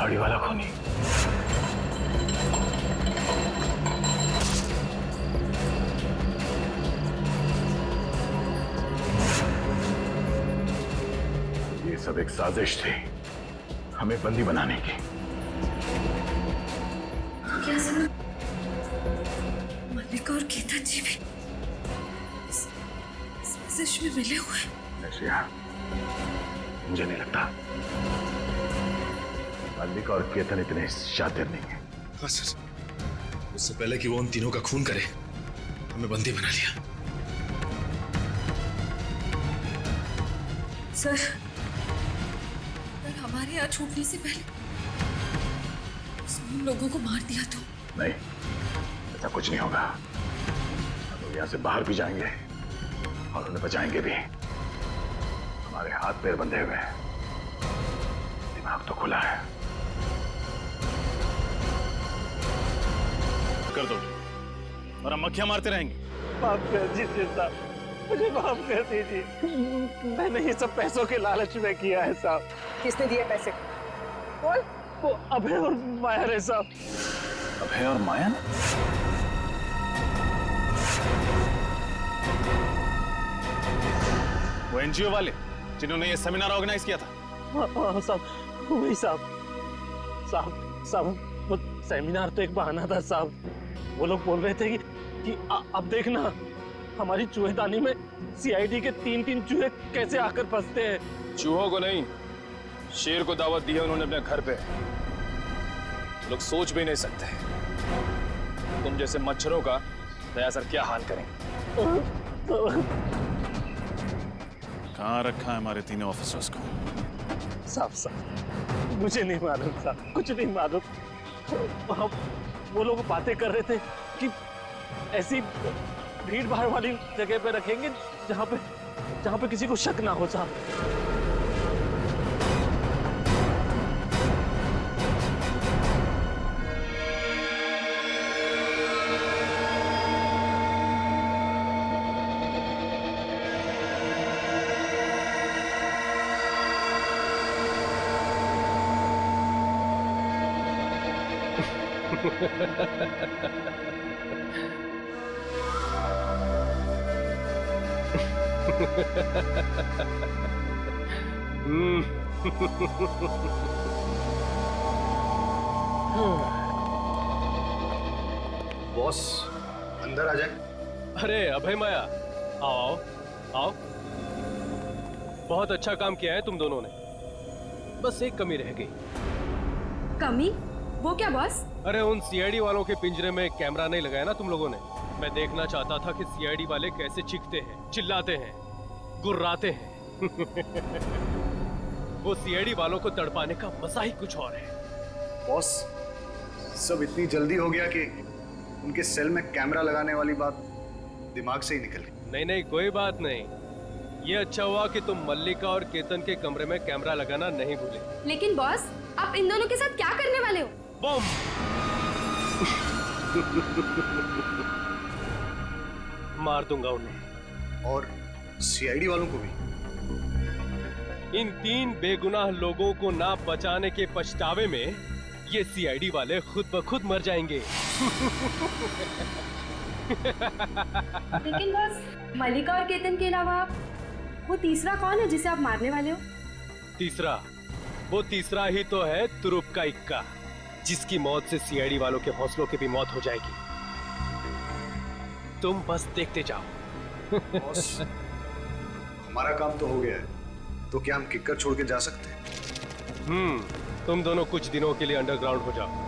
दाढ़ी वाला खूनी। ये सब एक साजिश थी हमें बंदी बनाने की। क्या समझ? मल्लिका और केतन जी भी इस साजिश में मिले हुए हैं। ऐशिया, मुझे नहीं लगता मल्लिका और केतन इतने शातिर नहीं है। हाँ सर, उससे पहले कि वो उन तीनों का खून करे हमें बंदी बना लिया। सर, अगर हमारे यहाँ छूटने से पहले उन लोगों को मार दिया तो? नहीं, ऐसा कुछ नहीं होगा। हम लोग यहाँ से बाहर भी जाएंगे और उन्हें बचाएंगे भी। हमारे हाथ पैर बंधे हुए हैं, दिमाग तो खुला है। कर दो और हम मक्खियां मारते रहेंगे। माफ कर दीजिए साहब, मुझे माफ कर दीजिए। मैंने ये सब पैसों के लालच में किया है साहब। किसने दिए पैसे? बोल। वो अभय और माया है साहब। अभय और माया? वो एनजीओ वाले जिन्होंने ये सेमिनार ऑर्गेनाइज किया था। हाँ साहब, वही साहब। साहब वो सेमिनार तो एक बहाना था साहब। वो लोग बोल रहे थे कि अब देखना हमारी चूहेदानी में सीआईडी के 3-3 चूहे कैसे आकर फंसते हैं। चूहों को नहीं, शेर को दावत दी है उन्होंने अपने घर पे। लोग सोच भी नहीं सकते तुम जैसे मच्छरों का दया सर क्या हाल करेंगे। कहाँ रखा है हमारे तीनों ऑफिसर्स को? साहब मुझे नहीं मालूम साहब, कुछ नहीं मालूम। वो लोग बातें कर रहे थे कि ऐसी भीड़ भाड़ वाली जगह पे रखेंगे जहां पे किसी को शक ना हो साहब। बॉस अंदर आ जाए। अरे अभय माया, आओ आओ आओ। बहुत अच्छा काम किया है तुम दोनों ने, बस एक कमी रह गई। कमी? वो क्या बॉस? अरे उन सीआईडी वालों के पिंजरे में कैमरा नहीं लगाया ना तुम लोगों ने। मैं देखना चाहता था कि सीआईडी वाले कैसे चीखते हैं, चिल्लाते हैं, गुर्राते हैं। वो सीआईडी वालों को तड़पाने का मजा ही कुछ और है। बॉस सब इतनी जल्दी हो गया कि उनके सेल में कैमरा लगाने वाली बात दिमाग से ही निकल गई। नहीं नहीं, कोई बात नहीं। ये अच्छा हुआ कि तुम मल्लिका और केतन के कमरे में कैमरा लगाना नहीं भूले। लेकिन बॉस, आप इन दोनों के साथ क्या करने वाले हो? बम! मार दूंगा उन्हें। और सीआईडी वालों को भी। इन 3 बेगुनाह लोगों को ना बचाने के पछतावे में ये सीआईडी वाले खुद ब खुद मर जाएंगे। लेकिन बॉस, मल्लिका और केतन के अलावा वो तीसरा कौन है जिसे आप मारने वाले हो? तीसरा? वो तीसरा ही तो है तुरुप का इक्का, जिसकी मौत से सीआईडी वालों के हौसलों की भी मौत हो जाएगी। तुम बस देखते जाओ। बॉस हमारा काम तो हो गया है, तो क्या हम किक्कर छोड़ के जा सकते हैं? तुम दोनों कुछ दिनों के लिए अंडरग्राउंड हो जाओ।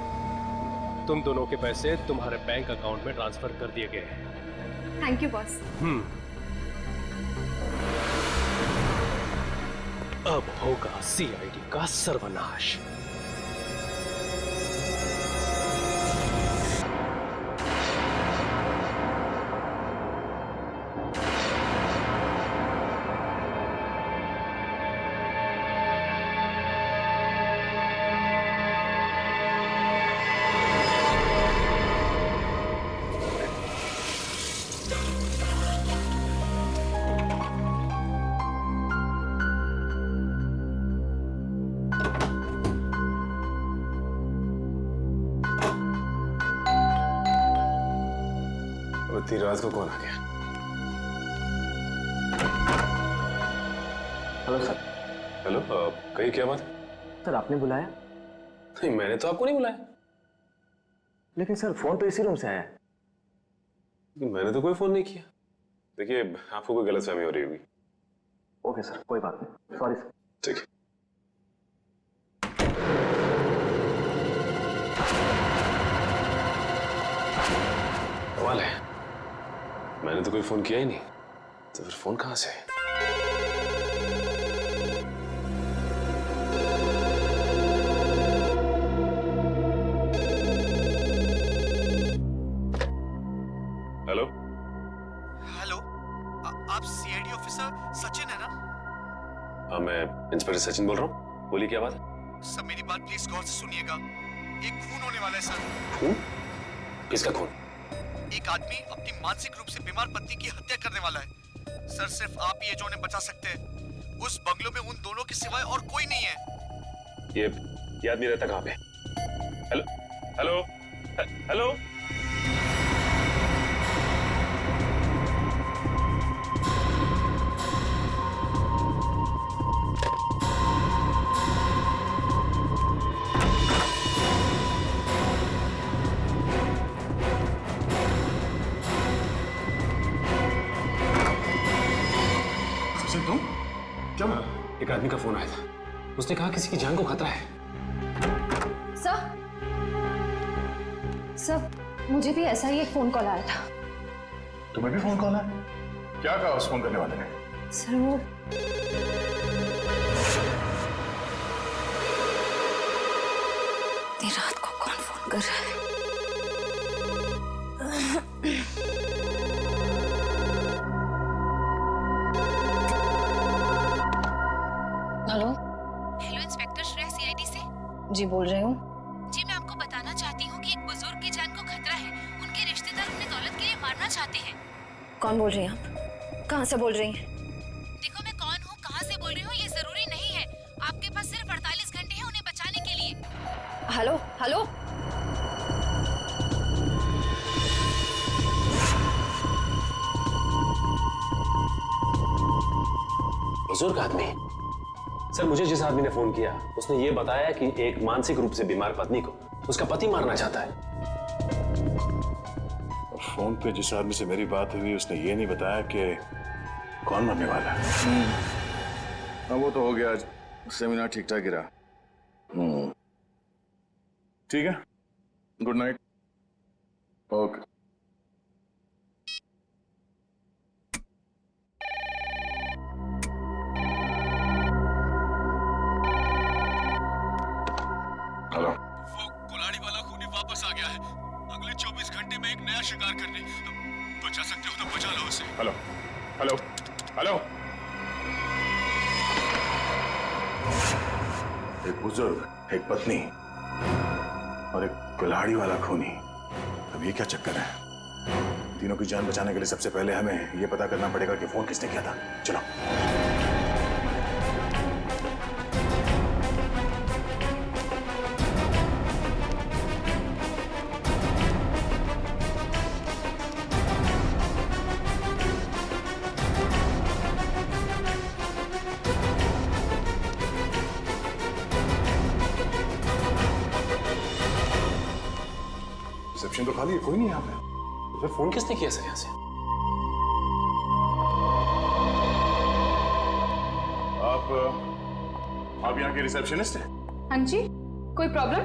तुम दोनों के पैसे तुम्हारे बैंक अकाउंट में ट्रांसफर कर दिए गए हैं। Thank you boss. अब होगा सीआईडी का सर्वनाश। इतनी रात को कौन आ गया? Hello sir. हेलो, कही क्या बात? सर आपने बुलाया? नहीं, मैंने तो आपको नहीं बुलाया। लेकिन सर फोन तो इसी रूम से आया है। लेकिन मैंने तो कोई फोन नहीं किया। देखिए, आपको कोई गलतफहमी हो रही होगी। ओके सर, कोई बात नहीं, सॉरी सर। ठीक है। कमाल है, मैंने तो कोई फोन किया ही नहीं, तो फिर फोन कहां से? हेलो हेलो, आप सीआईडी ऑफिसर सचिन है ना? हाँ, मैं इंस्पेक्टर सचिन बोल रहा हूँ। बोलिए, क्या बात है? सर मेरी बात प्लीज गौर से सुनिएगा। एक खून होने वाला है सर। खून? किसका खून? एक आदमी अपनी मानसिक रूप से बीमार पत्नी की हत्या करने वाला है सर। सिर्फ आप ही है जो उन्हें बचा सकते हैं। उस बंगलों में उन दोनों के सिवाय और कोई नहीं है। ये आदमी रहता कहाँ पे? Hello hello hello. तुम क्या? एक आदमी का फोन आया था, उसने कहा किसी की जान को खतरा है। सर, मुझे भी ऐसा ही एक फोन कॉल आया था। तुम्हें भी फोन कॉल आया? क्या कहा उस फोन करने वाले ने? सर वो इतनी रात को कौन फोन कर रहा है? Hello hello inspector Shreya CID से। जी बोल रही हूँ। जी मैं आपको बताना चाहती हूँ कि एक बुजुर्ग की जान को खतरा है। उनके रिश्तेदार उन्हें दौलत के लिए मारना चाहते हैं। कौन बोल रही हैं आप? कहाँ से बोल रही हैं? देखो मैं कौन हूँ, कहाँ से बोल रही हूँ ये जरूरी नहीं है। आपके पास सिर्फ 48 घंटे हैं उन्हें बचाने के लिए। हेलो हेलो, बुजुर्ग आदमी? सर, मुझे जिस आदमी ने फोन किया उसने ये बताया कि एक मानसिक रूप से बीमार पत्नी को उसका पति मारना चाहता है। फोन पे जिस आदमी से मेरी बात हुई उसने ये नहीं बताया कि कौन मरने वाला है। हाँ वो तो हो गया, सेमिनार ठीक ठाक गिरा। ठीक है, गुड नाइट। ओके। हेलो, वो कुल्हाड़ी वाला खूनी वापस आ गया है। अगले 24 घंटे में एक नया शिकार करने। बचा सकते हो तो बचा लो उसे। Hello hello hello. एक बुजुर्ग, एक पत्नी और एक कुल्हाड़ी वाला खूनी। अब ये क्या चक्कर है? तीनों की जान बचाने के लिए सबसे पहले हमें ये पता करना पड़ेगा कि फोन किसने किया था। चलो। रिसेप्शन तो खाली है, कोई नहीं यहाँ पे। तो फिर फोन किसने किया सर यहाँ से? आप यहाँ के रिसेप्शनिस्ट हैं? हाँ जी, कोई प्रॉब्लम?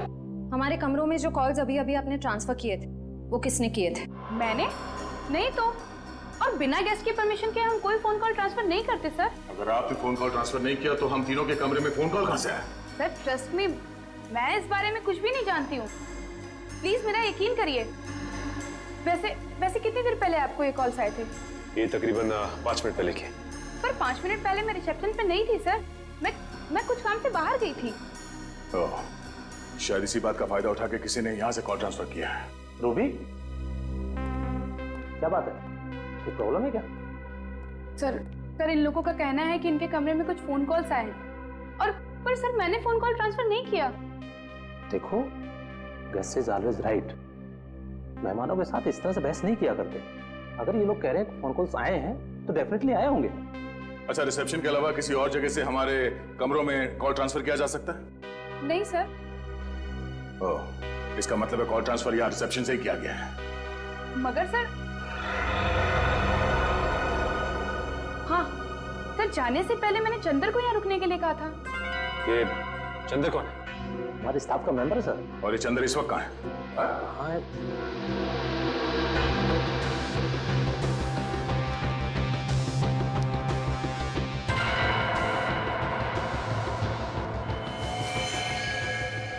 हमारे कमरों में जो कॉल्स अभी अभी आपने ट्रांसफर किए थे वो किसने किए थे? मैंने नहीं तो, और बिना गेस्ट की परमिशन के हम कोई फोन कॉल ट्रांसफर नहीं करते सर। अगर आपने फोन कॉल ट्रांसफर नहीं किया तो हम तीनों के कमरे में फोन कॉल कहाँ से आया? सर ट्रस्ट मी, मैं इस बारे में कुछ भी नहीं जानती हूँ, प्लीज मेरा यकीन करिए। वैसे कितनी देर पहले आपको ये कॉल्स आए थे? ये तकरीबन 5 मिनट पहले किए। पर 5 मिनट पहले मैं रिसेप्शन पे नहीं थी सर। मैं कुछ काम से बाहर गई थी। ओह, शायद इसी बात का फायदा उठा के किसी ने यहाँ से कॉल ट्रांसफर किया है। रूबी, क्या बात है? कोई प्रॉब्लम है क्या? सर इन लोगों का कहना है कि इनके कमरे में कुछ फोन कॉल्स आए हैं और पर सर मैंने फोन कॉल ट्रांसफर नहीं किया। देखो, गेस्ट इज ऑलवेज राइट। मेहमानों के साथ इस तरह से बहस नहीं किया करते। अगर ये लोग कह रहे हैं फोन कॉल्स आए हैं तो डेफिनेटली आए होंगे। अच्छा, रिसेप्शन के अलावा किसी और जगह से हमारे कमरों में कॉल ट्रांसफर किया जा सकता है? नहीं सर। ओह, इसका मतलब है कॉल ट्रांसफर यहाँ रिसेप्शन से ही किया गया है। मगर सर, हाँ सर, जाने से पहले मैंने चंदर को यहाँ रुकने के लिए कहा था। ये चंदर कौन है? हमारे स्टाफ का मेंबर है सर। और ये चंदर इस वक्त कहाँ है? हाँ,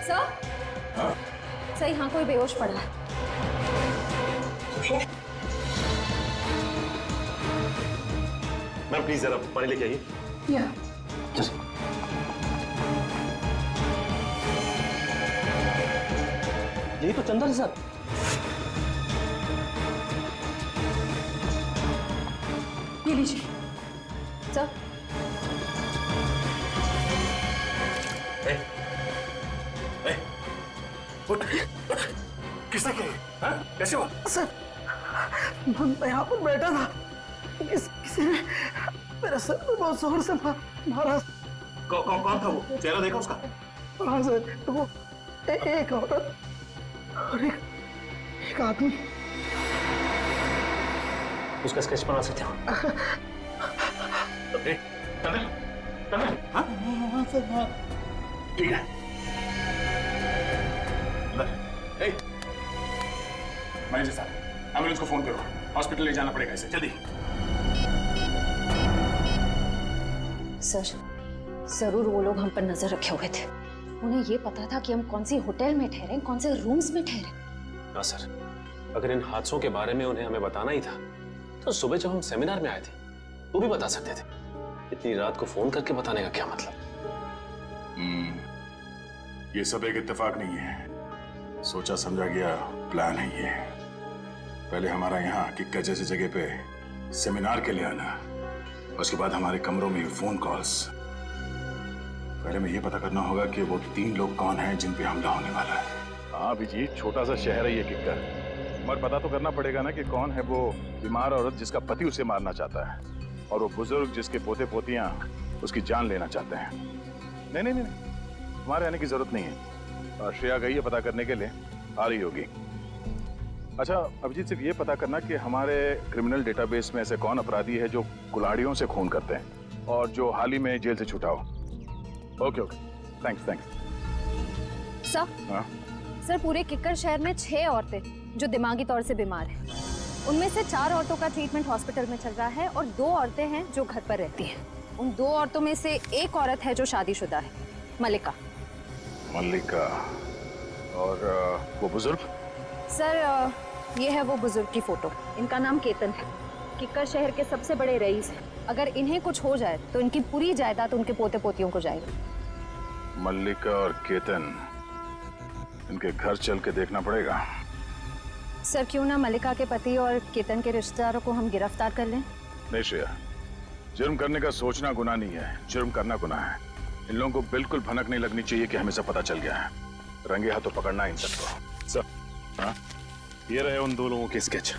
सर, सर यहाँ कोई बेहोश पड़ा है। मैम प्लीज जरा पानी लेके आइए। या यही तो चंदर है सर। ये लीजिए सर, किसने किया? कैसे हुआ? सर मैं यहाँ पर बैठा था, किसी ने मेरे सर पे बहुत जोर से मारा। कौन था वो? चेहरा देखा उसका? हाँ सर, तो वो एक औरत और एक आदमी। उसका स्केच बना सकते हो? हाँ सर, हाँ ठीक है। मैनेजर साहब, एम्बुलेंस को फोन करो, हॉस्पिटल ले जाना पड़ेगा इसे, जल्दी। सर, जरूर वो लोग हम पर नजर रखे हुए थे। उन्हें ये पता था कि हम कौन सी होटल में ठहरे, कौन से रूम्स में ठहरे। हाँ सर, अगर इन हादसों के बारे में उन्हें हमें बताना ही था तो सुबह जब हम सेमिनार में आए थे वो भी बता सकते थे। इतनी रात को फोन करके बताने का क्या मतलब? ये सब एक इत्तेफाक नहीं है, सोचा समझा गया प्लान है ये। पहले हमारा यहाँ किक्कर जैसी जगह पे सेमिनार के लिए आना, उसके बाद हमारे कमरों में फोन कॉल्स। पहले में ये पता करना होगा कि वो 3 लोग कौन हैं जिन पे हमला होने वाला है। हाँ अभिजीत, छोटा सा शहर है ये किक्कर, मगर पता तो करना पड़ेगा ना कि कौन है वो बीमार औरत जिसका पति उसे मारना चाहता है, और वो बुजुर्ग जिसके पोते पोतियां उसकी जान लेना चाहते हैं। नहीं नहीं नहीं, हमारे आने की जरूरत नहीं है। श्रेया गई है पता करने के लिए, आ रही होगी। अच्छा अभिजीत, सिर्फ ये पता करना कि हमारे क्रिमिनल डेटाबेस में ऐसे कौन अपराधी है जो कुल्हाड़ियों से खून करते हैं और जो हाल ही में जेल से छूटा हो। Okay okay, thanks thanks. Sir, हाँ सर, पूरे किक्कर शहर में 6 औरतें जो दिमागी तौर से बीमार हैं। उनमें से 4 औरतों का ट्रीटमेंट हॉस्पिटल में चल रहा है और 2 औरतें हैं जो घर पर रहती हैं। उन 2 औरतों में से एक औरत है जो शादीशुदा है, मल्लिका। मल्लिका और वो बुजुर्ग? सर, ये है वो बुजुर्ग की फोटो। इनका नाम केतन है, किक्कर शहर के सबसे बड़े रईस हैं। अगर इन्हें कुछ हो जाए तो इनकी पूरी जायदाद उनके पोते पोतियों को जाएगी। मल्लिका और केतन, इनके घर चल के देखना पड़ेगा। सर, क्यों ना मल्लिका के पति और केतन के रिश्तेदारों को हम गिरफ्तार कर लें? नहीं श्रेया, जुर्म करने का सोचना गुनाह नहीं है, जुर्म करना गुनाह है। इन लोगों को बिल्कुल भनक नहीं लगनी चाहिए कि हमें सब पता चल गया है। रंगे हाथों पकड़ना इन सबको। सर, हाँ? ये रहे उन 2 लोगों के स्केच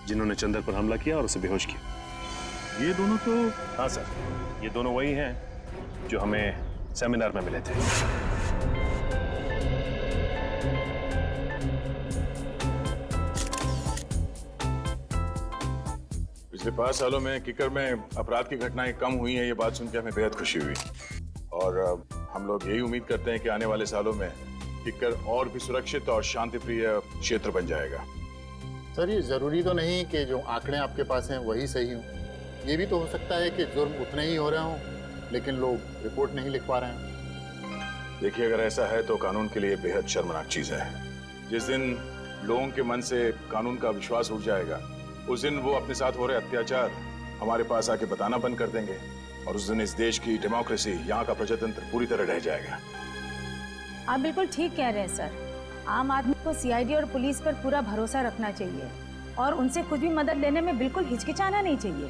जिन्होंने चंदर पर हमला किया और उसे बेहोश किया। ये दोनों तो? हाँ सर, ये दोनों वही हैं जो हमें सेमिनार में मिले थे। पिछले 5 सालों में किक्कर में अपराध की घटनाएं कम हुई हैं, ये बात सुन के हमें बेहद खुशी हुई। और हम लोग यही उम्मीद करते हैं कि आने वाले सालों में किक्कर और भी सुरक्षित और शांतिप्रिय क्षेत्र बन जाएगा। सर, ये जरूरी तो नहीं कि जो आंकड़े आपके पास हैं वही सही हों। ये भी तो हो सकता है कि जुर्म उतने ही हो रहे हों लेकिन लोग रिपोर्ट नहीं लिख पा रहे हैं। देखिए, अगर ऐसा है तो कानून के लिए बेहद शर्मनाक चीज है। जिस दिन लोगों के मन से कानून का विश्वास उठ जाएगा, उस दिन वो अपने साथ हो रहे अत्याचार हमारे पास आके बताना बंद कर देंगे, और उस दिन इस देश की डेमोक्रेसी, यहाँ का प्रजातंत्र पूरी तरह रह जाएगा। आप बिल्कुल ठीक कह रहे हैं सर। आम आदमी को सीआईडी और पुलिस पर पूरा भरोसा रखना चाहिए और उनसे कुछ भी मदद लेने में बिल्कुल हिचकिचाना नहीं चाहिए।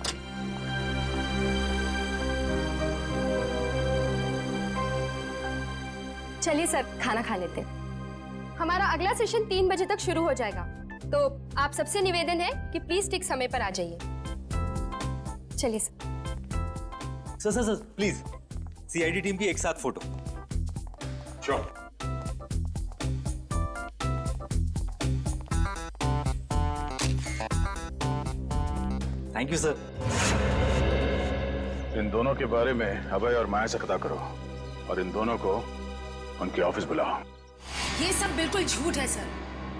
चलिए सर, खाना खा लेते हैं। हमारा अगला सेशन 3 बजे तक शुरू हो जाएगा। तो आप सबसे निवेदन है कि प्लीज ठीक समय पर आ जाइए। चलिए sir. Sir please CID team की एक साथ फोटो। श्योर। Thank you sir. इन दोनों के बारे में अभय और माया से पता करो और इन दोनों को उनके ऑफिस बुलाओ। ये सब बिल्कुल झूठ है सर।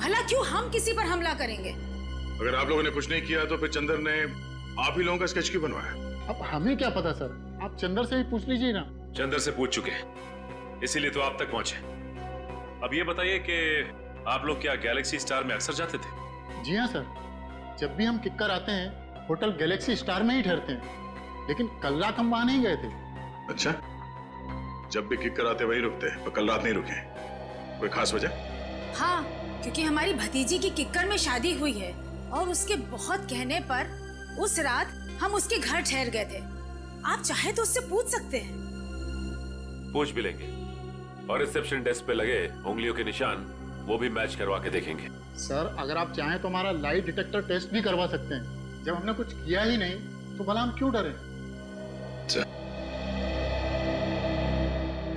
भला क्यों हम किसी पर हमला करेंगे? अगर आप लोगों ने कुछ नहीं किया तो फिर चंदर ने आप ही लोगों का स्केच क्यों बनवाया? अब हमें क्या पता सर, आप चंदर से ही पूछ लीजिए ना। चंदर से पूछ चुके हैं, इसीलिए तो आप तक पहुंचे। अब ये बताइए कि आप लोग क्या गैलेक्सी स्टार में अक्सर जाते थे? जी हाँ सर, जब भी हम किक्कर आते हैं होटल गैलेक्सी स्टार में ही ठहरते हैं, लेकिन कल रात हम वहां नहीं गए थे। अच्छा, जब भी किक्कर आते वही रुकते, तो कल रात नहीं रुके? कोई खास वजह? हाँ, क्योंकि हमारी भतीजी की किक्कर में शादी हुई है और उसके बहुत कहने पर उस रात हम उसके घर ठहर गए थे। आप चाहे तो उससे पूछ सकते हैं। पूछ भी लेंगे और रिसेप्शन डेस्क पे लगे उंगलियों के निशान वो भी मैच करवा के देखेंगे। सर अगर आप चाहें तो हमारा लाई डिटेक्टर टेस्ट भी करवा सकते हैं। जब हमने कुछ किया ही नहीं तो भला हम क्यों डरे?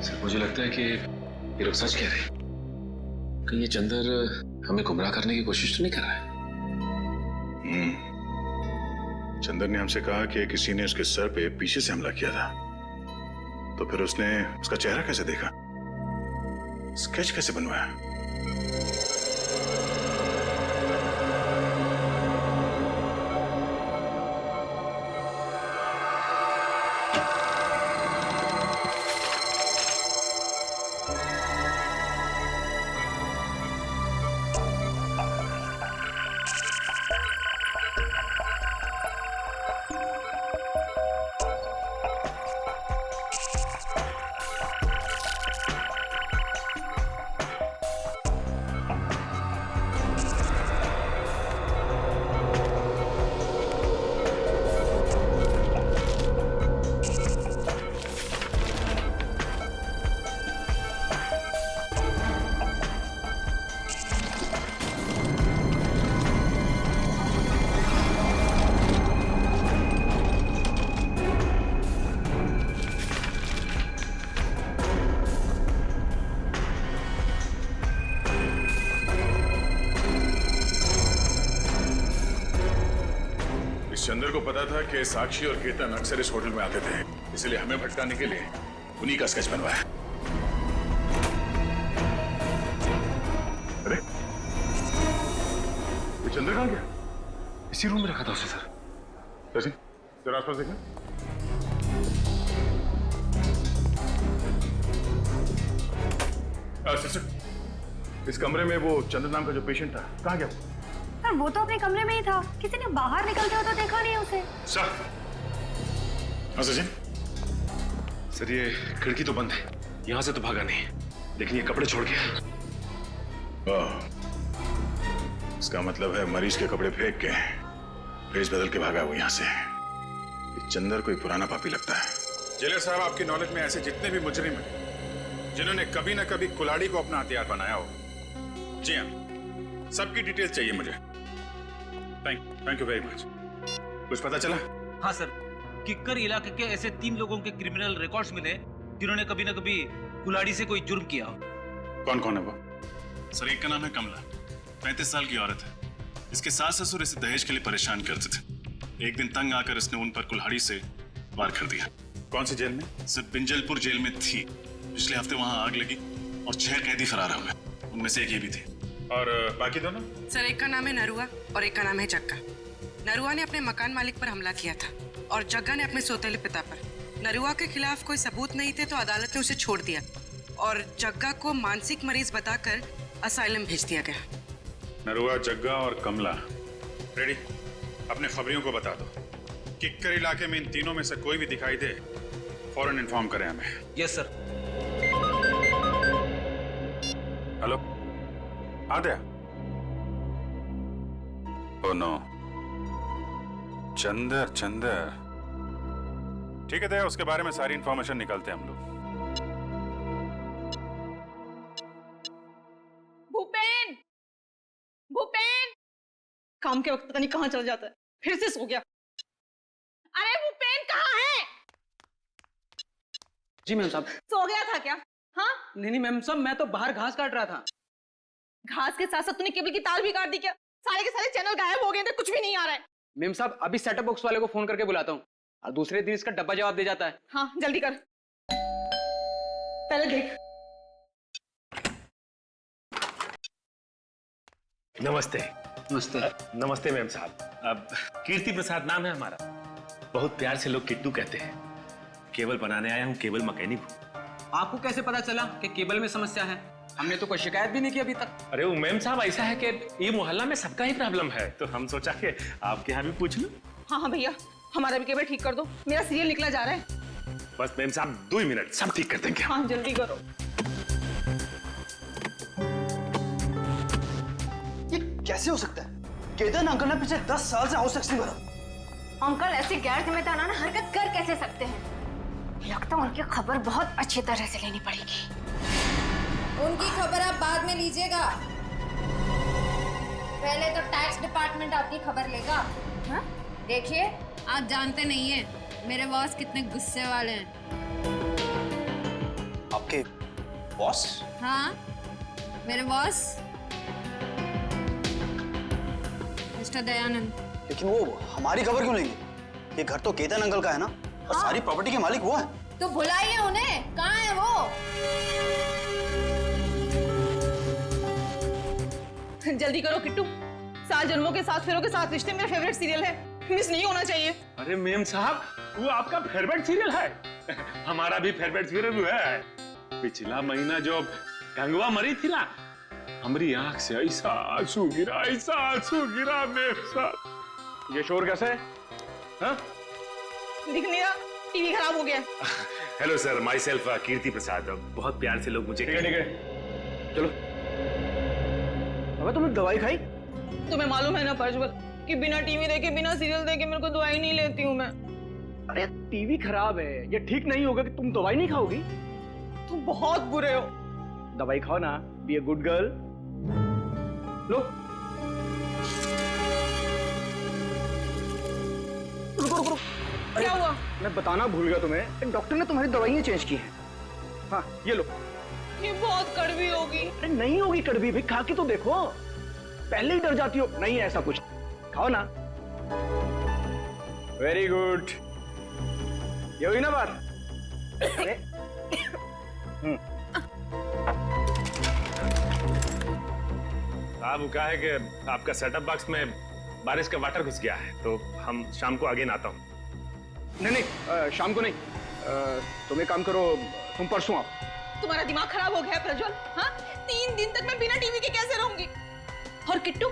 सर मुझे लगता है कि ये लोग सच कह रहे हैं। कहीं ये चंदर हमें गुमराह करने की कोशिश तो नहीं कर रहा है? चंदर ने हमसे कहा कि किसी ने उसके सर पे पीछे से हमला किया था, तो फिर उसने उसका चेहरा कैसे देखा, स्केच कैसे बनवाया? चंदर को पता था कि साक्षी और केतन अक्सर इस होटल में आते थे, इसलिए हमें भटकाने के लिए उन्हीं का स्केच बनवाया। अरे ये चंदर कहाँ गया? इसी रूम में रखा था उसे सर। शशि जरा आसपास देखना। सिस्टर, इस कमरे में वो चंदर नाम का जो पेशेंट था कहाँ गया? सर वो तो अपने कमरे में ही था, किसी ने बाहर निकलते हो तो देखा नहीं उसे। सर सचिन, सर ये खिड़की तो बंद है, यहां से तो भागा नहीं, लेकिन ये कपड़े छोड़ के। इसका मतलब है मरीज के कपड़े फेंक के भेष बदल के भागा वो यहाँ से। ये चंदर कोई पुराना पापी लगता है। जेलर साहब, आपकी नॉलेज में ऐसे जितने भी मुजरिम हैं जिन्होंने कभी ना कभी कुल्हाड़ी को अपना हथियार बनाया हो, जी हाँ, सबकी डिटेल्स चाहिए मुझे। Thank you very much. कुछ पता चला? हाँ सर, किक्कर इलाके के ऐसे 3 लोगों के क्रिमिनल रिकॉर्ड्स मिले जिन्होंने कभी ना कभी कुल्हाड़ी से कोई जुर्म किया हो। कौन कौन है वो? सर एक का नाम है कमला, 35 साल की औरत है। इसके सास ससुर इसे दहेज के लिए परेशान करते थे। एक दिन तंग आकर इसने उन पर कुल्हाड़ी से वार कर दिया। कौन सी जेल में? सर पिंजलपुर जेल में थी। पिछले हफ्ते वहां आग लगी और 6 कैदी फरार हो गए, उनमें से एक ये भी थे। और बाकी दोनों? सर एक का नाम है नरुआ और एक का नाम है जग्गा। नरुआ ने अपने मकान मालिक पर हमला किया था और जग्गा ने अपने सौतेले पिता पर। नरुआ के खिलाफ कोई सबूत नहीं थे तो अदालत ने उसे छोड़ दिया और जग्गा को मानसिक मरीज बताकर असाइलम भेज दिया गया। नरुआ, जग्गा और कमला रेडी? अपने खबरियों को बता दो, किक्कर इलाके में इन तीनों में से कोई भी दिखाई दे फौरन इन्फॉर्म करें हमें। Yes sir. हेलो आद्या? ओह नो, चंदर ठीक है दया, उसके बारे में सारी इंफॉर्मेशन निकालते हैं हम लोग। काम के वक्त पता नहीं कहाँ चल जाता है, फिर से सो गया। अरे वो पेन कहाँ है? जी मैम साहब। सो गया था क्या? हाँ? नहीं मैम साहब, मैं तो बाहर घास काट रहा था। घास के साथ साथ तूने केबल की तार भी काट दी क्या? सारे के सारे चैनल गायब हो गए थे, कुछ भी नहीं आ रहा है। मैम साहब अभी सेटअप बॉक्स वाले को फोन करके बुलाता हूँ और दूसरे दिन इसका डब्बा जवाब दे जाता है। हाँ जल्दी कर, पहले देख। नमस्ते। नमस्ते। नमस्ते मैम साहब। अब कीर्ति प्रसाद नाम है हमारा। बहुत प्यार से लोग किट्टू कहते हैं। केबल बनाने आया हूँ, केबल मैकेनिक हूँ। आपको कैसे पता चला कि केबल में समस्या है? हमने तो कोई शिकायत भी नहीं की अभी तक। अरे वो मैम साहब ऐसा है कि ये मोहल्ला में सबका ही प्रॉब्लम है, तो हम सोचा कि आपके यहाँ भी पूछ लूं। हाँ हाँ भैया, हमारा भी केबल ठीक कर दो, मेरा सीरियल निकला जा रहा है। बस मैम साहब 2 मिनट, सब ठीक कर देंगे। हाँ जल्दी करो। ये कैसे हो सकता है? केतन अंकल ने पिछले 10 साल से हाउस टैक्स नहीं भरा। अंकल ऐसी गैर जिम्मेदाराना हरकत कर कैसे सकते हैं? लगता है उनकी खबर बहुत अच्छी तरह से लेनी पड़ेगी। उनकी खबर आप बाद में लीजिएगा, पहले तो टैक्स डिपार्टमेंट आपकी खबर लेगा। हाँ? देखिए आप जानते नहीं हैं मेरे बॉस कितने गुस्से वाले हैं। आपके बॉस? हाँ मेरे बॉस मिस्टर दयानंद। लेकिन वो हमारी खबर क्यों लेंगे? ये घर तो केतन अंकल का है ना, और सारी प्रॉपर्टी के मालिक वो है। तो बुलाइए उन्हें, कहाँ है वो? जल्दी करो किट्टू, 7 जन्मों के 7 फेरों के 7 रिश्ते मेरा फेवरेट सीरियल है, मिस नहीं होना चाहिए। अरे मैम साहब वो आपका फेवरेट सीरियल है? हमारा भी फेवरेट सीरियल है। पिछला महीना जो गंगवा मरी थी ना, हमारी आंख से ऐसा आंसू गिरा मैम साहब। ये शोर कैसे है? हाँ? दिख नहीं रहा, टीवी खराब हो गया। हेलो सर, माई सेल्फ कीर्ति प्रसाद। बहुत प्यार से लोग मुझे ठीक है चलो। अबे तुमने दवाई खाई? तुम्हें मालूम है ना प्रज्वल कि बिना टीवी देखे बिना सीरियल देखे मेरे को दवाई नहीं लेती हूँ मैं। अरे टीवी खराब है, ये ठीक नहीं होगा कि तुम दवाई नहीं खाओगी। तुम बहुत बुरे हो। दवाई खाओ ना, बी ए गुड गर्ल। लो रुको। क्या हुआ? मैं बताना भूल गया तुम्हें, डॉक्टर ने तुम्हारी दवाइयाँ चेंज की हैं। हाँ ये लो। ये बहुत कड़वी होगी। अरे नहीं होगी कड़वी भी, खा के तो देखो। पहले ही डर जाती हो। नहीं है ऐसा कुछ, खाओ ना। वेरी गुड, ये हुई ना बात। अरे अब क्या है कि आपका सेटअप बॉक्स में बारिश का वाटर घुस गया है, तो हम शाम को आगे ना आता हूँ। नहीं शाम को नहीं, तुम एक काम करो, तुम परसों आओ। तुम्हारा दिमाग खराब हो गया है प्रज्वल। हाँ 3 दिन तक मैं बिना टीवी के कैसे रहूंगी? और किट्टू,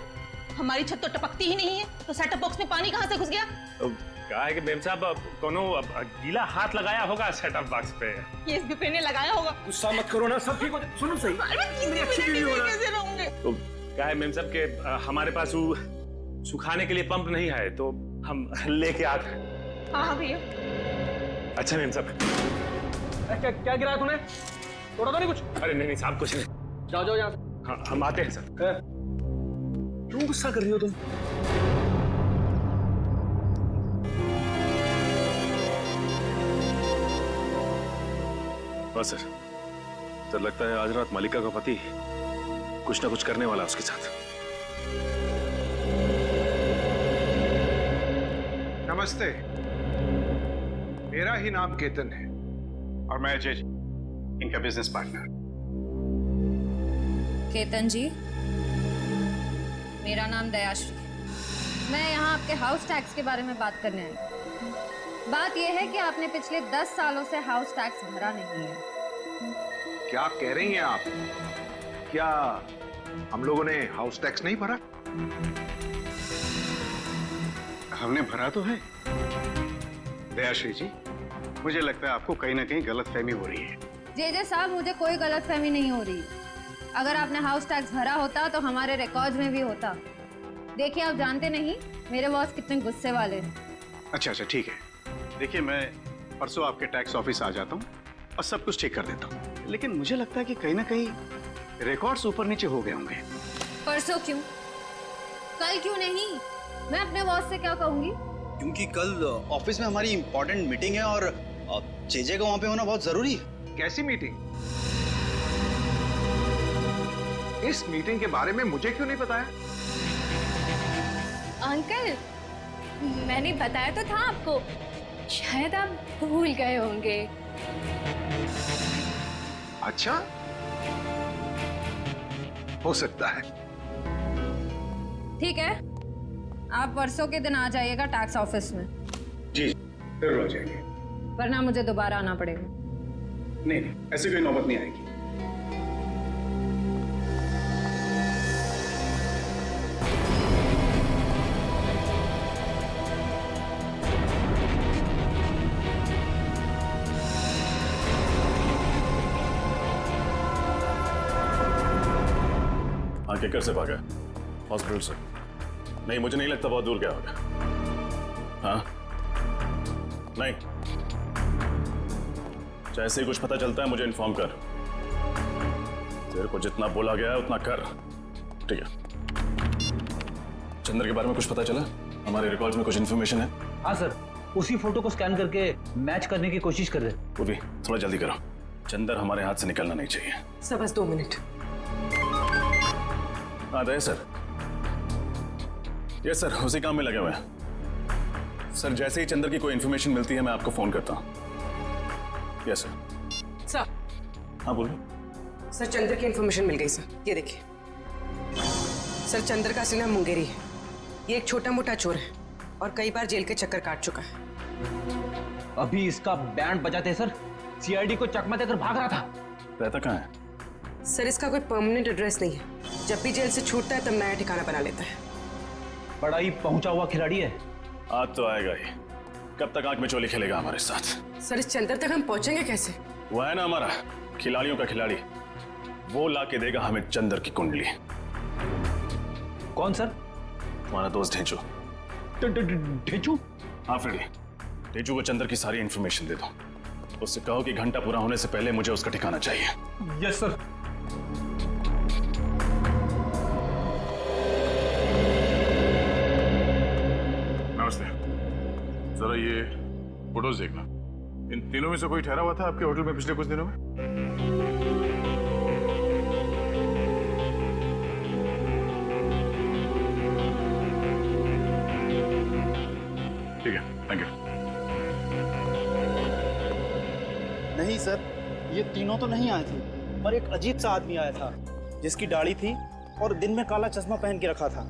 हमारी छत तो टपकती ही नहीं है, तो सेटअप बॉक्स में पानी कहाँ से घुस गया? तो क्या है कि मैम साहब कोनो गीला हाथ लगाया होगा सेटअप बॉक्स पे। ये SBP ने लगाया होगा। गुस्सा मत करो ना, सब ठीक हो जाए। सुनो सही, कैसे रहूंगे? तो क्या है मैम साहब के हमारे पास वो सुखाने के लिए पंप नहीं है, तो हम लेके आते हैं। हाँ भैया। अच्छा मैम साहब। क्या गिराया तूने? तोड़ा तो नहीं कुछ? अरे नहीं साहब कुछ नहीं। जाओ यहाँ से। हाँ हम आते हैं सर। क्यों गुस्सा कर रही हो तुम? हाँ सर, तो लगता है आज रात मालिका का पति कुछ ना कुछ करने वाला उसके साथ। नमस्ते, मेरा ही नाम केतन है और मैं अजय, इनका बिजनेस पार्टनर। केतन जी, मेरा नाम दयाश्री है। मैं यहाँ आपके हाउस टैक्स के बारे में बात करने आई। बात यह है कि आपने पिछले 10 सालों से हाउस टैक्स भरा नहीं है। क्या कह रही हैं आप? क्या हम लोगों ने हाउस टैक्स नहीं भरा? हमने भरा तो है। दयाश्री जी, मुझे लगता है आपको कहीं ना कहीं गलतफहमी हो रही है। जे साहब, मुझे कोई गलतफहमी नहीं हो रही। अगर आपने हाउस टैक्स भरा होता तो हमारे रिकॉर्ड्स में भी होता। देखिए आप जानते नहीं मेरे बॉस कितने गुस्से वाले हैं। अच्छा ठीक है, देखिए मैं परसों आपके टैक्स ऑफिस आ जाता हूँ और सब कुछ ठीक कर देता हूँ, लेकिन मुझे लगता है कि कहीं ना कहीं रिकॉर्ड्स ऊपर नीचे हो गए होंगे। परसों क्यों? कल क्यों नहीं? मैं अपने बॉस से क्या कहूंगी? क्योंकि कल ऑफिस में हमारी इंपॉर्टेंट मीटिंग है और जेजे का वहां पे होना बहुत जरूरी है। कैसी मीटिंग? इस मीटिंग के बारे में मुझे क्यों नहीं बताया? अंकल, मैंने बताया तो था आपको, शायद आप भूल गए होंगे। अच्छा, हो सकता है। ठीक है, आप परसों के दिन आ जाइएगा टैक्स ऑफिस में। जी जरूर आ जाएंगे। वरना मुझे दोबारा आना पड़ेगा। नहीं नहीं, ऐसी कोई नौबत नहीं आएगी। हाँ, किकर से भागा हॉस्पिटल से? नहीं, मुझे नहीं लगता बहुत दूर गया होगा। हाँ नहीं, जैसे ही कुछ पता चलता है मुझे इन्फॉर्म कर। तेरे को जितना बोला गया है उतना कर, ठीक है? चंद्र के बारे में कुछ पता चला? हमारे रिकॉर्ड्स में कुछ इन्फॉर्मेशन है? हाँ सर, उसी फोटो को स्कैन करके मैच करने की कोशिश कर रहे हैं। वो भी थोड़ा जल्दी करो, चंद्र हमारे हाथ से निकलना नहीं चाहिए। सर बस 2 मिनट। हाँ दे सर। यस सर, उसी काम में लगे हुए हैं। सर जैसे ही चंद्र की कोई इन्फॉर्मेशन मिलती है मैं आपको फोन करता हूँ। Yes sir. सर। हाँ बोलिए। सर चंद्र की इन्फॉर्मेशन मिल गई सर, ये देखिए। सर चंद्र का असली नाम मुंगेरी है। ये एक छोटा मोटा चोर है और कई बार जेल के चक्कर काट चुका है। अभी इसका बैंड बजाते सर, सीआईडी को चकमा देकर भाग रहा था। रहता कहाँ है? सर इसका कोई परमानेंट एड्रेस नहीं है। जब भी जेल से छूटता है तब नया ठिकाना बना लेता है। बड़ा ही पहुंचा हुआ खिलाड़ी है। आज तो आएगा ही। कब तक आंख में चोली खेलेगा हमारे साथ? सर इस चंद्र तक हम पहुंचेंगे कैसे? वो है ना हमारा खिलाड़ियों का खिलाड़ी, वो ला के देगा हमें चंद्र की कुंडली। कौन सर? तुम्हारा दोस्त ढेंचू। ढेंचू? हाँ फ्रेडी, ढेंचू को चंद्र की सारी इंफॉर्मेशन दे दो। उससे कहो कि घंटा पूरा होने से पहले मुझे उसका ठिकाना चाहिए। Yes sir. नमस्ते। जरा ये फोटोज देखना। इन तीनों में से कोई ठहरा हुआ था आपके होटल में पिछले कुछ दिनों में? ठीक है, थैंक यू। नहीं सर, ये तीनों तो नहीं आए थे, पर एक अजीब सा आदमी आया था जिसकी दाढ़ी थी और दिन में काला चश्मा पहन के रखा था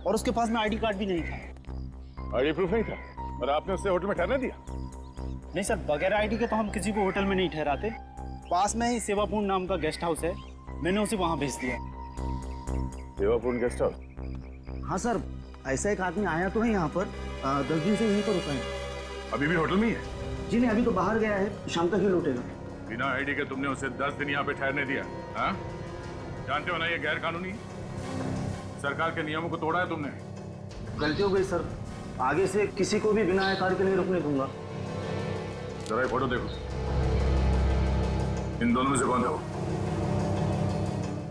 और उसके पास में आईडी कार्ड भी नहीं था। आईडी प्रूफ नहीं था और आपने उससे होटल में ठहरने दिया? नहीं सर, बगैर आईडी के तो हम किसी को होटल में नहीं ठहराते। पास में ही सेवापूर्ण नाम का गेस्ट हाउस है, मैंने उसे वहां भेज दिया। सेवापूर्ण गेस्ट हाउस? हाँ सर, ऐसा एक आदमी आया तो है यहाँ पर, 10 दिन से यहीं पर रुका है। अभी भी होटल में ही है? जी नहीं, अभी तो बाहर गया है, शाम तक ही लौटेगा। बिना आईडी के तुमने उसे 10 दिन यहाँ पे ठहरने दिया? हाँ, जानते हो ना ये गैर कानूनी है। सरकार के नियमों को तोड़ा है तुमने। गलती हो गई सर, आगे से किसी को भी बिना आधार के नहीं रुकने दूंगा। जरा ये फोटो देखो, इन दोनों में से कौन था वो?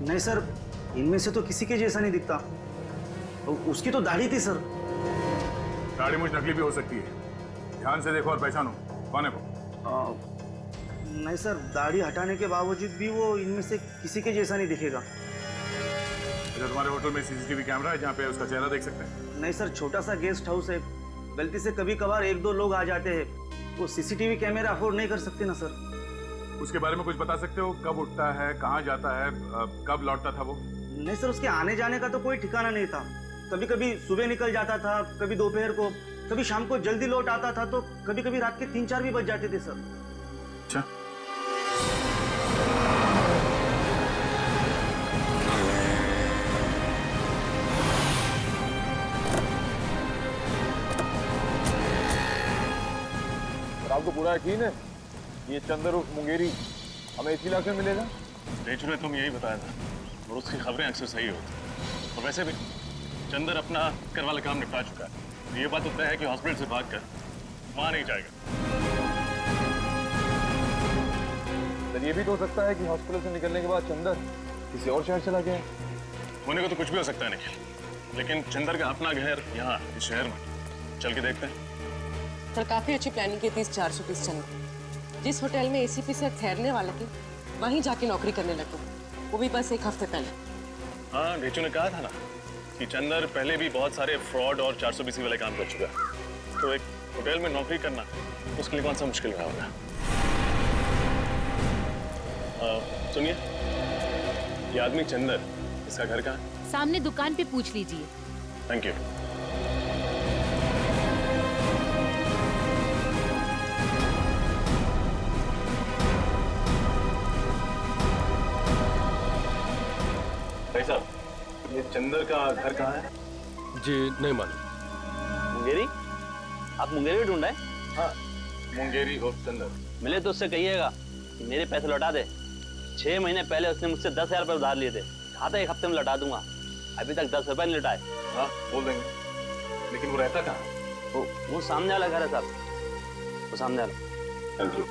नहीं सर, इनमें से तो किसी के जैसा नहीं दिखता। उसकी तो दाढ़ी थी सर। दाढ़ी मुझ नकली भी हो सकती है, ध्यान से देखो और पहचानो कौन है वो। नहीं सर, दाढ़ी हटाने के बावजूद भी वो इनमें से किसी के जैसा नहीं दिखेगा। अच्छा, तुम्हारे होटल में सीसीटीवी कैमरा है जहाँ पे उसका चेहरा देख सकते हैं? नहीं सर, छोटा सा गेस्ट हाउस है, गलती से कभी कभार 1-2 लोग आ जाते हैं, वो सीसीटीवी कैमरा अफोर्ड नहीं कर सकते ना सर। उसके बारे में कुछ बता सकते हो? कब उठता है, कहाँ जाता है, कब लौटता था वो? नहीं सर, उसके आने जाने का तो कोई ठिकाना नहीं था। कभी कभी सुबह निकल जाता था, कभी दोपहर को, कभी शाम को जल्दी लौट आता था, तो कभी कभी रात के 3-4 भी बज जाते थे सर। अच्छा, आपको पूरा यकीन है ये चंद्र उर्फ मुंगेरी हमें इसी इलाके में मिलेगा? ढेंचू ने तुम यही बताया था और उसकी खबरें अक्सर सही होती। और वैसे भी चंद्र अपना कर वाला काम निपटा चुका है। ये बात तो तय है कि हॉस्पिटल से भागकर वहां नहीं जाएगा। सर ये भी तो हो सकता है कि हॉस्पिटल से निकलने के बाद चंद्र किसी और शहर चला गया। होने को तो कुछ भी हो सकता है निखिल, लेकिन चंदर का अपना घर यहाँ इस शहर में, चल के देखते हैं। सर काफी अच्छी प्लानिंग की थी इस 420 चंदर। जिस होटल में एसीपी सर ठहरने वाले थे वहीं जाके नौकरी करने लगे, वो भी बस 1 हफ्ते पहले। हाँ, ढेचू ने कहा था ना कि चंदर पहले भी बहुत सारे फ्रॉड और 420 वाले काम कर चुका है, तो एक होटल में नौकरी करना उसके लिए कौन सा मुश्किल रहा होगा। सुनिए, ये आदमी चंदर, इसका घर कहाँ है? सामने दुकान पे पूछ लीजिए। Thank you. भाई साहब, ये चंदर का घर कहाँ है? जी नहीं मालूम। मुंगेरी? आप मुंगेरी ढूंढ रहे हैं? हाँ, मुंगेरी और चंदर। मिले तो उससे कहिएगा कि मेरे पैसे लौटा दे। 6 महीने पहले उसने मुझसे 10,000 रुपये उधार लिए थे, कहा था 1 हफ्ते में लौटा दूंगा। अभी तक 10 रुपये नहीं लौटाए। हाँ, बोल देंगे। लेकिन वो रहता कहाँ? वो सामने वाला घर है साहब, वो सामने वाला। Thank you.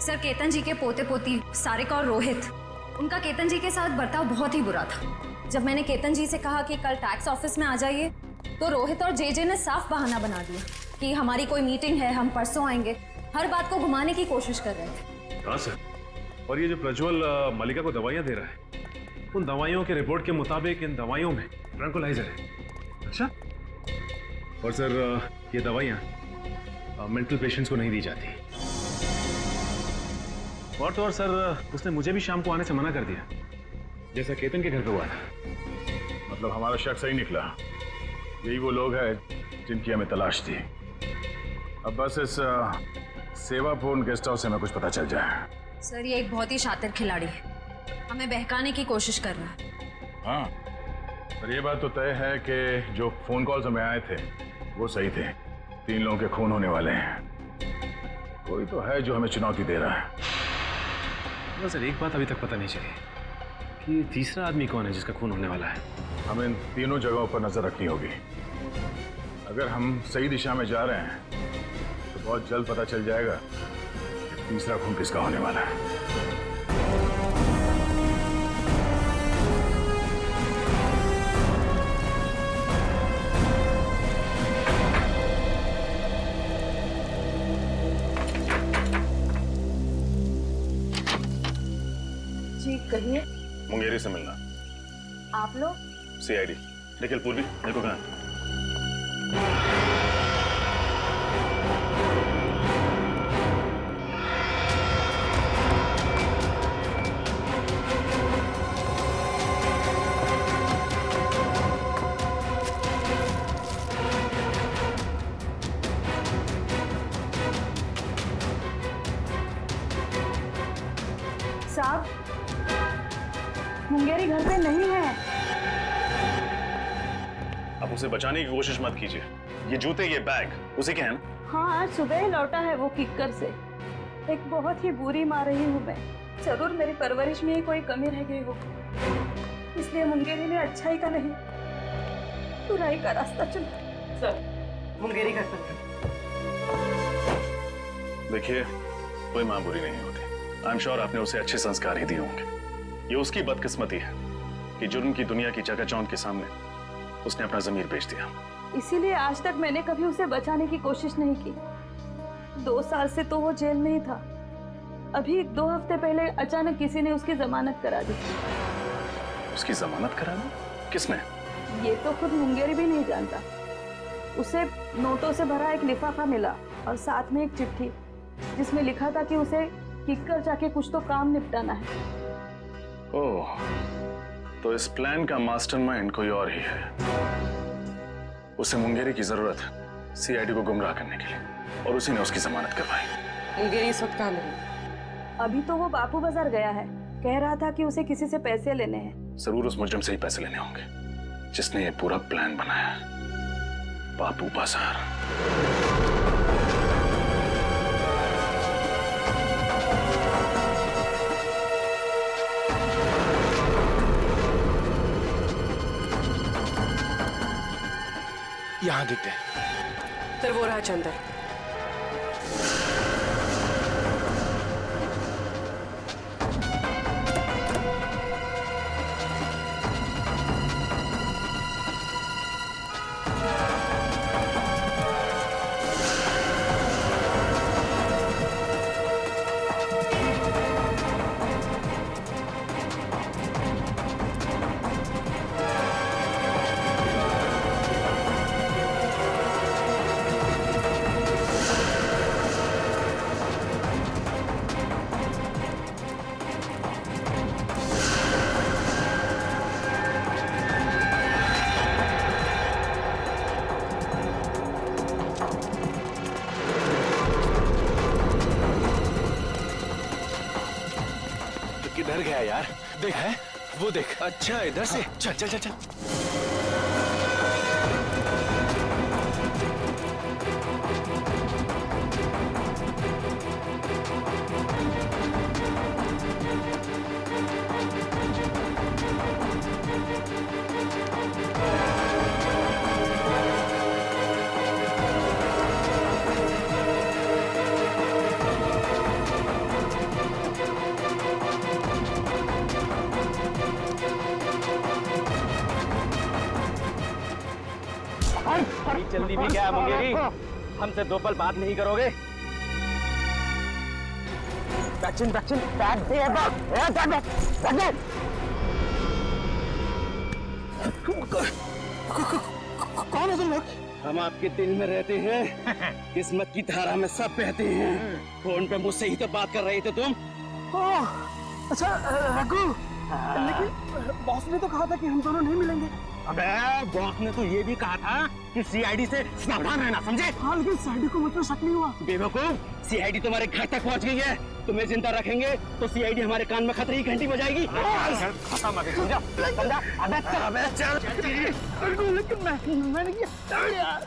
सर, केतन जी के पोते पोती सारिका और रोहित, उनका केतन जी के साथ बर्ताव बहुत ही बुरा था। जब मैंने केतन जी से कहा कि कल टैक्स ऑफिस में आ जाइए, तो रोहित और जेजे ने साफ बहाना बना दिया कि हमारी कोई मीटिंग है, हम परसों आएंगे। हर बात को घुमाने की कोशिश कर रहे थे। हाँ सर, और ये जो प्रज्वल मलिका को दवाइयाँ दे रहा है, उन दवाइयों के रिपोर्ट के मुताबिक इन दवाइयों में ट्रैंकुलाइजर है। अच्छा, और सर ये दवाइयाँ मेंटल पेशेंट्स को नहीं दी जाती। और तो और सर, उसने मुझे भी शाम को आने से मना कर दिया, जैसा केतन के घर पे हुआ था। मतलब हमारा शक सही निकला, यही वो लोग हैं जिनकी हमें तलाश थी। अब बस इस सेवापूर्ण गेस्ट हाउस से हमें कुछ पता चल जाए। सर, ये एक बहुत ही शातिर खिलाड़ी है, हमें बहकाने की कोशिश कर रहा है। हाँ, पर ये बात तो तय है कि जो फोन कॉल्स हमें आए थे वो सही थे। 3 लोगों के खून होने वाले हैं। कोई तो है जो हमें चुनौती दे रहा है। सर, एक बात अभी तक पता नहीं चली कि तीसरा आदमी कौन है जिसका खून होने वाला है। हमें इन तीनों जगहों पर नजर रखनी होगी। अगर हम सही दिशा में जा रहे हैं तो बहुत जल्द पता चल जाएगा कि तीसरा खून किसका होने वाला है। जी कहिए। मुंगेरी से मिलना। आप लोग? सीआईडी। निखिल पूर्वी, देखो कहाँ है? साहब, मुंगेरी घर पे नहीं है। अब उसे बचाने की कोशिश मत कीजिए। ये जूते, ये बैग उसी के हैं ना? हाँ, आज सुबह ही लौटा है वो किक्कर से। एक बहुत ही बुरी माँ रही हूँ मैं। जरूर मेरी परवरिश में ही कोई कमी रह गई हो, इसलिए मुंगेरी ने अच्छाई का नहीं बुराई का रास्ता चुना। सर, मुंगेरी घर पर। देखिए, कोई माँ बुरी नहीं होती। आई एम श्योर आपने उसे अच्छे संस्कार ही दिए होंगे। ये उसकी बदकिस्मती है कि जुर्म की दुनिया की चकाचौंध के सामने उसने अपना ज़मीर बेच दिया। इसीलिए आज तक मैंने कभी उसे बचाने की कोशिश नहीं की। 2 साल से तो वो जेल में ही था। अभी 2 हफ्ते पहले अचानक किसी ने उसकी जमानत करा दी। उसकी जमानत करा दी? किसने? ये तो खुद मुंगेरी भी नहीं जानता। उसे नोटों से भरा एक लिफाफा मिला और साथ में एक चिट्ठी जिसमें लिखा था कि उसे किक्कर जाके कुछ तो काम निपटाना है। ओह, तो इस प्लान का मास्टरमाइंड कोई और ही है। उसे मुंगेरी की जरूरत है सीआईडी को गुमराह करने के लिए, और उसी ने उसकी जमानत करवाई। मुंगेरी इस वक्त कहाँ मिली? अभी तो वो बापू बाजार गया है। कह रहा था कि उसे किसी से पैसे लेने हैं। जरूर उस मुजरिम से ही पैसे लेने होंगे जिसने ये पूरा प्लान बनाया। बापू बाजार। यहाँ दिखते हैं। सर, वो रहा चंदर। गया यार। देख है वो देख। अच्छा इधर से। चल चल चल चल। जल्दी भी क्या मुंगेरी, हमसे 2 पल बात नहीं करोगे? वैक्सीन वैक्सीन बैग दे कौन हो तुम लोग? हम आपके दिल में रहते हैं, किस्मत की धारा में सब बहते हैं। फोन पे मुझसे ही तो बात कर रहे थे तुम। अच्छा रघु, लेकिन बॉस ने तो कहा था कि हम दोनों नहीं मिलेंगे। अबे बॉस ने तो ये भी कहा था कि सीआईडी से सावधान रहना, समझे? हाँ लेकिन सीआईडी को मुझ पर शक नहीं हुआ। बेवकूफ, सीआईडी तुम्हारे घर तक पहुंच गई है। तुम्हें जिंदा रखेंगे तो सीआईडी हमारे कान में खतरे की घंटी बजाएगी। खत्म आगे, समझा? समझा? अबे चल लेकिन मैंने किया यार।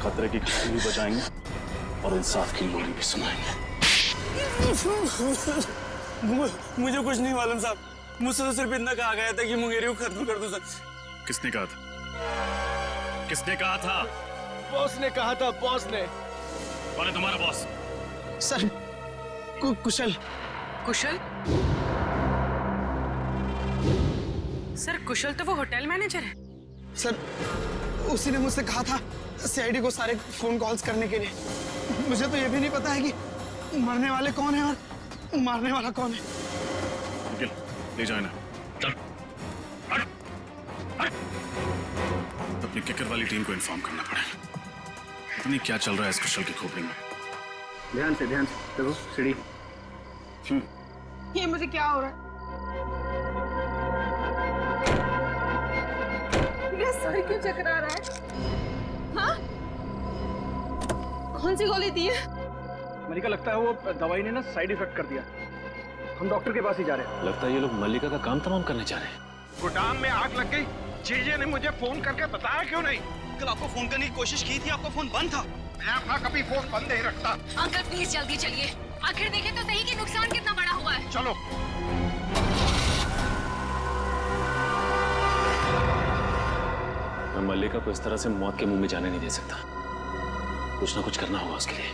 खतरे की घंटी भी बजाएंगे और इंसाफ की लोरी भी सुनाएंगे। मुझे कुछ नहीं मालूम साहब, मुझसे तो सिर्फ इतना कहा गया था कि मुंगेरी को खत्म कर दो सर। किसने कहा था? किसने कहा था? बॉस ने कहा था, बॉस ने। कौन है तुम्हारा बॉस? सर कुशल। कुशल? सर कुशल तो वो होटल मैनेजर है। सर उसी ने मुझसे कहा था सीआईडी को सारे फोन कॉल्स करने के लिए। मुझे तो ये भी नहीं पता है कि मरने वाले कौन है और मारने वाला कौन है। निकल, ले जाए ना। चल। हट। हट। अपनी किकर वाली टीम को इन्फॉर्म करना पड़ेगा। पता नहीं क्या चल रहा है इस कुशल की खोपड़ी में। ध्यान से देखो सीढ़ी। ये मुझे क्या हो रहा है? ये सर क्यों चकरा रहा है? हाँ? कौन सी गोली दी है? मल्लिका, लगता है वो दवाई ने ना साइड इफेक्ट कर दिया। हम डॉक्टर के पास ही जा रहे हैं। लगता है ये लोग मल्लिका का काम तमाम करने जा रहे हैं। गोदाम में आग लग गई। जीजे ने मुझे फोन करके बताया क्यों नहीं? कल आपको फोन करने की कोशिश की थी, आपका फोन बंद था। मैं अपना कभी फोन बंद नहीं रखता। अंकल प्लीज जल्दी चलिए, आखिर देखें तो सही कि नुकसान कितना बड़ा हुआ है। चलो। मैं मल्लिका को इस तरह से मौत के मुंह में जाने नहीं दे सकता। कुछ ना कुछ करना होगा उसके लिए।